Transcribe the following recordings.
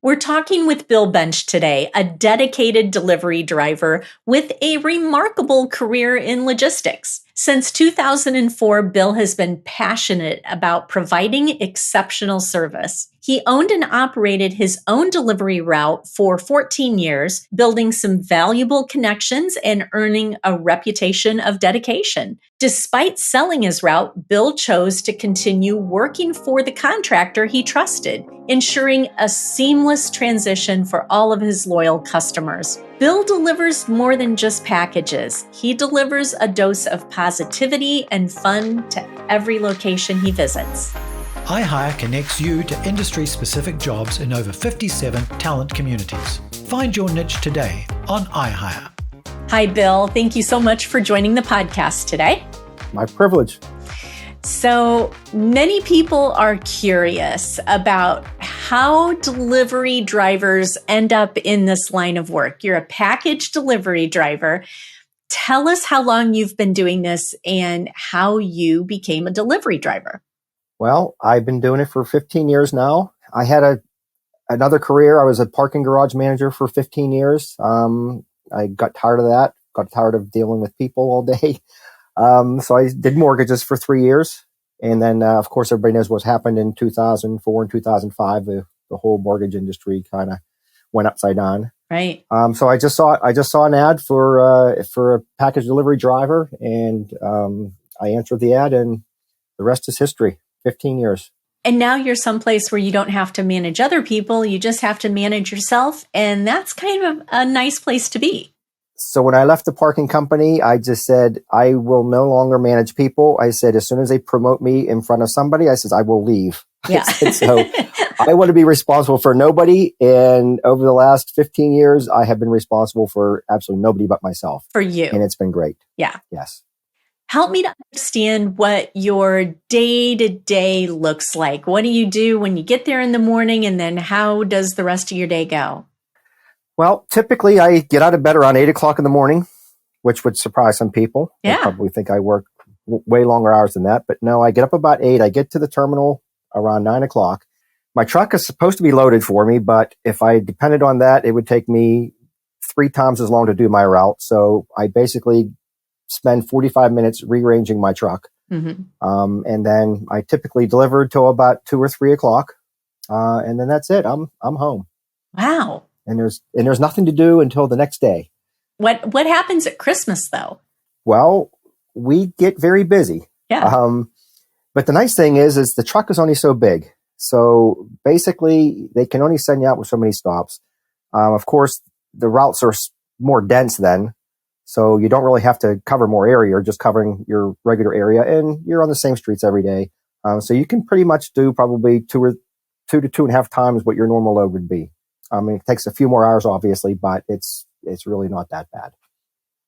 We're talking with Bill Bench today, a dedicated delivery driver with a remarkable career in logistics. Since 2004, Bill has been passionate about providing exceptional service. He owned and operated his own delivery route for 14 years, building some valuable connections and earning a reputation of dedication. Despite selling his route, Bill chose to continue working for the contractor he trusted, ensuring a seamless transition for all of his loyal customers. Bill delivers more than just packages. He delivers a dose of positivity and fun to every location he visits. iHire connects you to industry-specific jobs in over 57 talent communities. Find your niche today on iHire. Hi, Bill. Thank you so much for joining the podcast today. My privilege. So many people are curious about how delivery drivers end up in this line of work. You're a package delivery driver. Tell us how long you've been doing this and how you became a delivery driver. Well, I've been doing it for 15 years now. I had another career. I was a parking garage manager for 15 years. I got tired of that, got tired of dealing with people all day. So I did mortgages for 3 years. And then, of course, everybody knows what's happened in 2004 and 2005. The whole mortgage industry kind of went upside down. Right. So I just saw an ad for a package delivery driver, and I answered the ad, and the rest is history. 15 years. And now you're someplace where you don't have to manage other people. You just have to manage yourself. And that's kind of a nice place to be. So when I left the parking company, I just said, I will no longer manage people. I said, as soon as they promote me in front of somebody, I said, I will leave. Yeah. So I want to be responsible for nobody. And over the last 15 years, I have been responsible for absolutely nobody but myself. For you. And it's been great. Yeah. Yes. Help me to understand what your day-to-day looks like. What do you do when you get there in the morning, and then how does the rest of your day go? Well, typically I get out of bed around 8 o'clock in the morning, which would surprise some people. Yeah. They probably think I work way longer hours than that. But no, I get up about 8. I get to the terminal around 9 o'clock. My truck is supposed to be loaded for me, but if I depended on that, it would take me 3 times as long to do my route. So I basically spend 45 minutes rearranging my truck. Mm-hmm. And then I typically deliver till about 2 or 3 o'clock. And then that's it. I'm home. Wow. And there's nothing to do until the next day. What happens at Christmas though? Well, we get very busy. Yeah. But the nice thing is the truck is only so big. So basically they can only send you out with so many stops. Of course, the routes are more dense then. So you don't really have to cover more area. You're just covering your regular area, and you're on the same streets every day. So you can pretty much do probably 2 to 2.5 times what your normal load would be. It takes a few more hours, obviously, but it's really not that bad.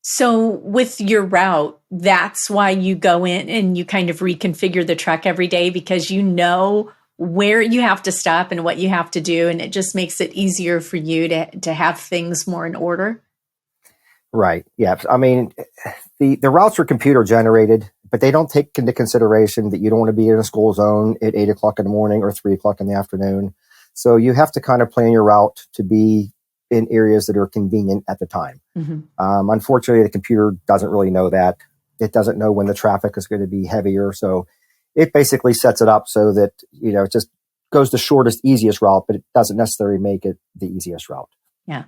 So with your route, that's why you go in and you kind of reconfigure the truck every day, because you know where you have to stop and what you have to do. And it just makes it easier for you to have things more in order. Right. Yeah. The routes are computer generated, but they don't take into consideration that you don't want to be in a school zone at 8 o'clock in the morning or 3 o'clock in the afternoon. So you have to kind of plan your route to be in areas that are convenient at the time. Mm-hmm. Unfortunately, the computer doesn't really know that. It doesn't know when the traffic is going to be heavier. So it basically sets it up so that, it just goes the shortest, easiest route, but it doesn't necessarily make it the easiest route. Yeah.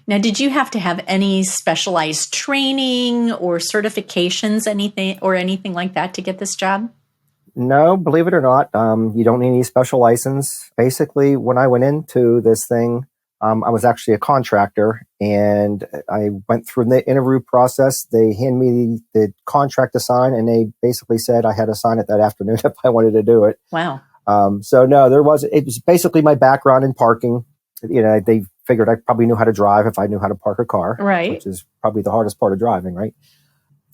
Now, did you have to have any specialized training or certifications, anything like that to get this job? No, believe it or not, you don't need any special license. Basically, when I went into this thing, I was actually a contractor, and I went through the interview process. They handed me the contract to sign, and they basically said I had to sign it that afternoon if I wanted to do it. Wow. So no, it was basically my background in parking. They figured I probably knew how to drive if I knew how to park a car, right? Which is probably the hardest part of driving, right?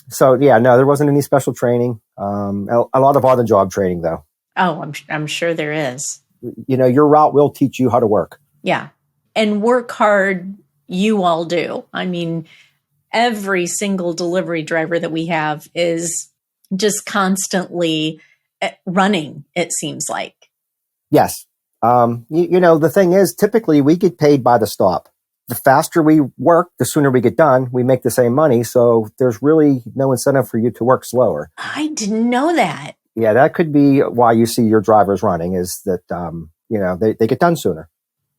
So yeah, no, there wasn't any special training. A lot of on-the-job training, though. Oh, I'm sure there is. Your route will teach you how to work. Yeah, and work hard. You all do. Every single delivery driver that we have is just constantly running. It seems like. Yes. The thing is, typically we get paid by the stop. The faster we work, the sooner we get done. We make the same money. So there's really no incentive for you to work slower. I didn't know that. Yeah, that could be why you see your drivers running, is that, they get done sooner.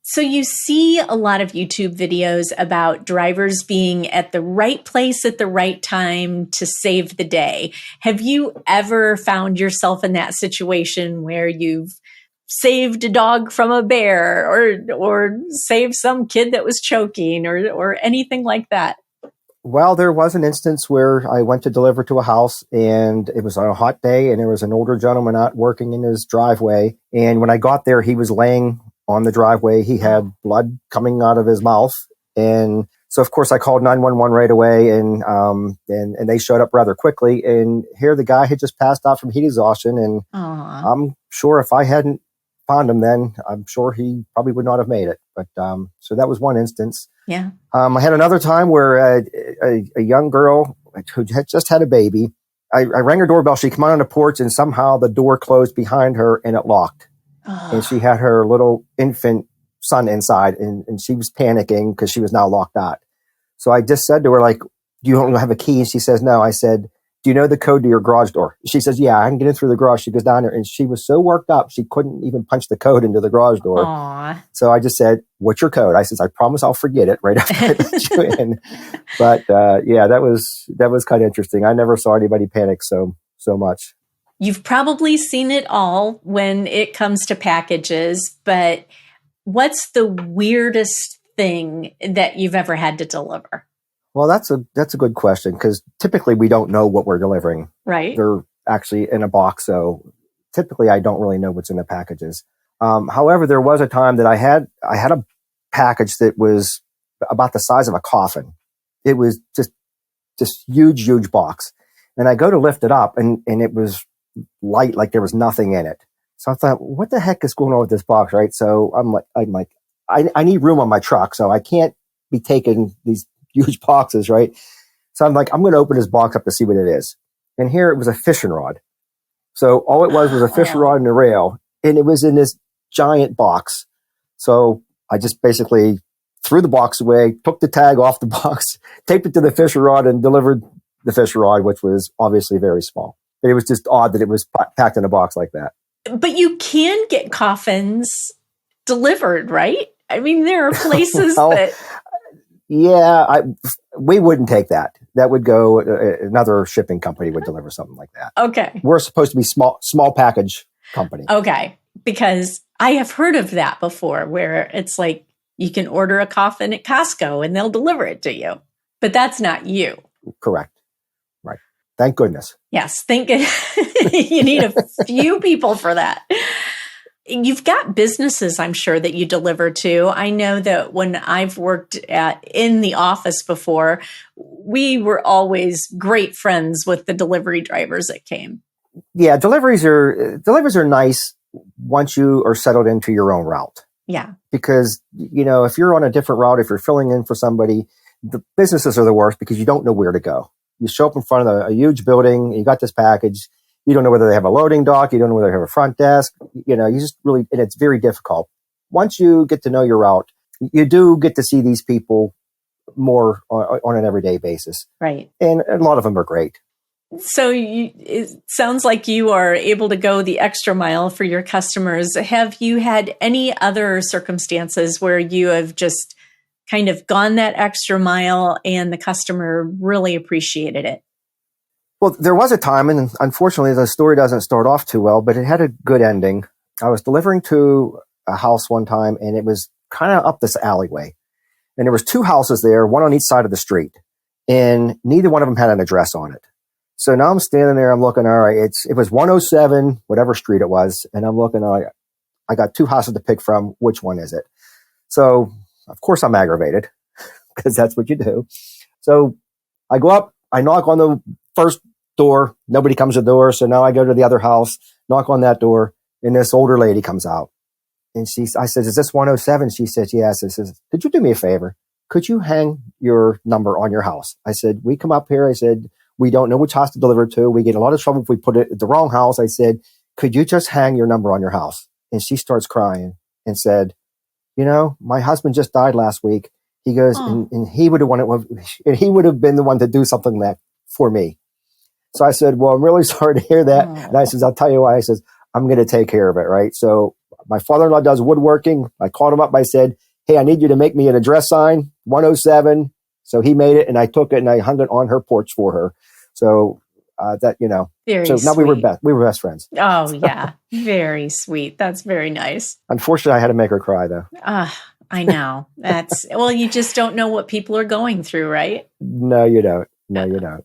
So you see a lot of YouTube videos about drivers being at the right place at the right time to save the day. Have you ever found yourself in that situation where you've saved a dog from a bear or saved some kid that was choking or anything like that? Well, there was an instance where I went to deliver to a house, and it was on a hot day, and there was an older gentleman out working in his driveway. And when I got there, he was laying on the driveway. He had blood coming out of his mouth. And so, of course, I called 911 right away, and they showed up rather quickly. And here the guy had just passed out from heat exhaustion. And Aw. I'm sure if I hadn't found him then, I'm sure he probably would not have made it. But so that was one instance. Yeah. I had another time where a young girl who had just had a baby, I rang her doorbell. She came out on the porch, and somehow the door closed behind her and it locked. And she had her little infant son inside, and she was panicking because she was now locked out. So I just said to her, like, do you don't have a key? And she says, no. I said, do you know the code to your garage door? She says, yeah, I can get in through the garage. She goes down there, and she was so worked up, she couldn't even punch the code into the garage door. Aw. So I just said, what's your code? I says, I promise I'll forget it right after I let you in. But that was kind of interesting. I never saw anybody panic so much. You've probably seen it all when it comes to packages, but what's the weirdest thing that you've ever had to deliver? Well, that's a good question, because typically we don't know what we're delivering. Right. They're actually in a box, so typically I don't really know what's in the packages. However, there was a time that I had a package that was about the size of a coffin. It was just huge box, and I go to lift it up, and it was light, like there was nothing in it. So I thought, what the heck is going on with this box, right? So I'm like, I need room on my truck, so I can't be taking these huge boxes, right? So I'm like, I'm going to open this box up to see what it is. And here it was a fishing rod. So all it was a fishing rod and a rail, and it was in this giant box. So I just basically threw the box away, took the tag off the box, taped it to the fishing rod, and delivered the fishing rod, which was obviously very small. It was just odd that it was packed in a box like that. But you can get coffins delivered, right? I mean, there are places that... Yeah, we wouldn't take that. That would go, another shipping company would deliver something like that. Okay. We're supposed to be small package company. Okay. Because I have heard of that before, where it's like you can order a coffin at Costco and they'll deliver it to you. But that's not you. Correct. Right. Thank goodness. Yes. You need a few people for that. You've got businesses, I'm sure, that you deliver to. I know that when I've worked in the office before, we were always great friends with the delivery drivers that came. Yeah, deliveries are nice once you are settled into your own route. Yeah. Because, if you're on a different route, if you're filling in for somebody, the businesses are the worst because you don't know where to go. You show up in front of a huge building, you got this package. You don't know whether they have a loading dock. You don't know whether they have a front desk. You just really, and it's very difficult. Once you get to know your route, you do get to see these people more on an everyday basis. Right. And a lot of them are great. So it sounds like you are able to go the extra mile for your customers. Have you had any other circumstances where you have just kind of gone that extra mile and the customer really appreciated it? Well, there was a time, and unfortunately the story doesn't start off too well, but it had a good ending. I was delivering to a house one time, and it was kind of up this alleyway. And there was two houses there, one on each side of the street. And neither one of them had an address on it. So now I'm standing there, I'm looking, all right, it was 107, whatever street it was. And I'm looking, all right, I got two houses to pick from. Which one is it? So, of course, I'm aggravated because that's what you do. So I go up, I knock on the first door, nobody comes to the door. So now I go to the other house, knock on that door, and this older lady comes out. And I said, is this 107? She says, yes. I says, could you do me a favor? Could you hang your number on your house? I said, we come up here. I said, we don't know which house to deliver to. We get a lot of trouble if we put it at the wrong house. I said, could you just hang your number on your house? And she starts crying. and said, my husband just died last week. He goes, and he would have been the one to do something like that for me. So I said, well, I'm really sorry to hear that. And I says, I'll tell you why. I says, I'm going to take care of it. Right. So my father-in-law does woodworking. I called him up. I said, hey, I need you to make me an address sign, 107. So he made it, and I took it and I hung it on her porch for her. So Very so now sweet. we were best friends. Oh yeah. Very sweet. That's very nice. Unfortunately, I had to make her cry though. I know. Well, you just don't know what people are going through, right? No, you don't. No, you don't.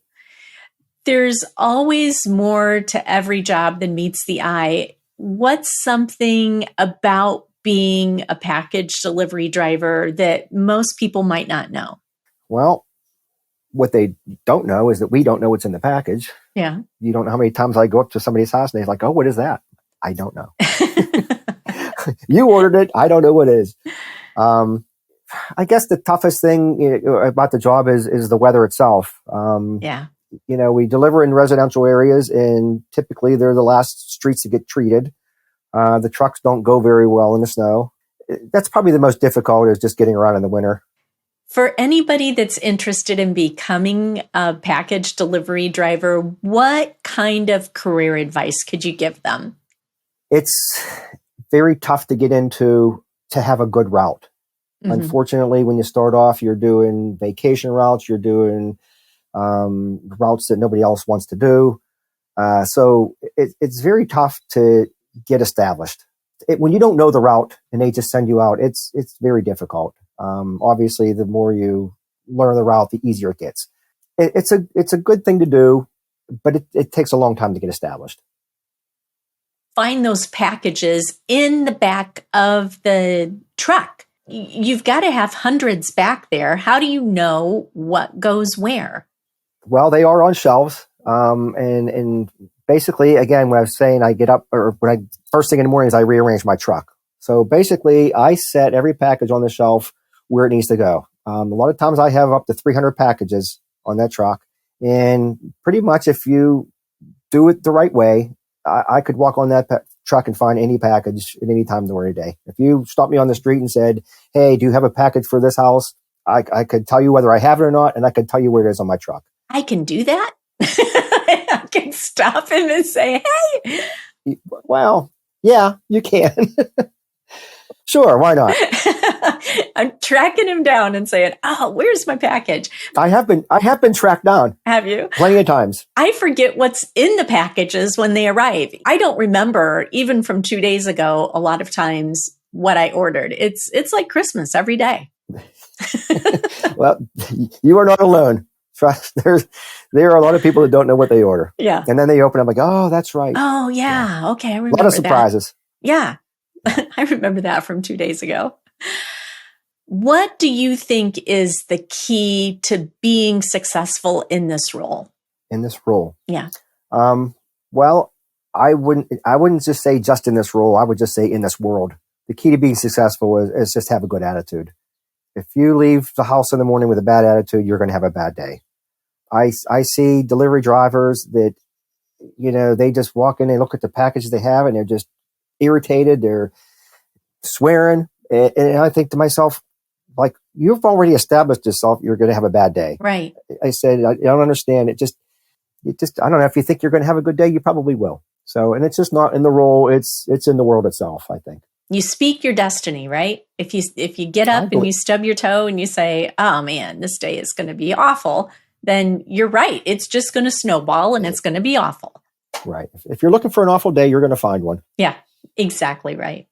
There's always more to every job than meets the eye. What's something about being a package delivery driver that most people might not know? Well, what they don't know is that we don't know what's in the package. Yeah. You don't know how many times I go up to somebody's house and they're like, oh, what is that? I don't know. You ordered it. I don't know what it is. I guess the toughest thing about the job is the weather itself. Yeah. We deliver in residential areas, and typically they're the last streets to get treated. The trucks don't go very well in the snow. That's probably the most difficult, is just getting around in the winter. For anybody that's interested in becoming a package delivery driver, what kind of career advice could you give them? It's very tough to get into to have a good route. Mm-hmm. Unfortunately, when you start off, you're doing vacation routes, you're doing routes that nobody else wants to do. So it's very tough to get established. When you don't know the route and they just send you out, it's very difficult. Obviously, the more you learn the route, the easier it gets. It's a good thing to do, but it takes a long time to get established. Find those packages in the back of the truck. You've got to have hundreds back there. How do you know what goes where? Well, they are on shelves. And basically, again, when I was saying I get up, or first thing in the morning is I rearrange my truck. So basically, I set every package on the shelf where it needs to go. A lot of times I have up to 300 packages on that truck. And pretty much if you do it the right way, I could walk on that truck and find any package at any time during the day. If you stopped me on the street and said, hey, do you have a package for this house? I could tell you whether I have it or not, and I could tell you where it is on my truck. I can do that? I can stop him and say, hey. Well, yeah, you can. Sure, why not? I'm tracking him down and saying, oh, where's my package? I have been tracked down. Have you? Plenty of times. I forget what's in the packages when they arrive. I don't remember, even from 2 days ago, a lot of times what I ordered. It's like Christmas every day. Well, you are not alone. Trust, there are a lot of people that don't know what they order. Yeah. And then they open up like, oh, that's right. Oh, yeah. Okay, I remember a lot of surprises. That. Yeah. I remember that from 2 days ago. What do you think is the key to being successful in this role? In this role? Yeah. Well, I wouldn't just say just in this role. I would just say in this world. The key to being successful is just have a good attitude. If you leave the house in the morning with a bad attitude, you're going to have a bad day. I see delivery drivers that, they just walk in, they look at the packages they have, and they're just irritated. They're swearing. And I think to myself, like, you've already established yourself, you're going to have a bad day. Right. I said, I don't understand. It just, I don't know. If you think you're going to have a good day, you probably will. So, and it's just not in the role. It's in the world itself, I think. You speak your destiny, right? If you get up and you stub your toe and you say, oh man, this day is going to be awful, then you're right. It's just going to snowball and it's going to be awful. Right. If you're looking for an awful day, you're going to find one. Yeah, exactly right.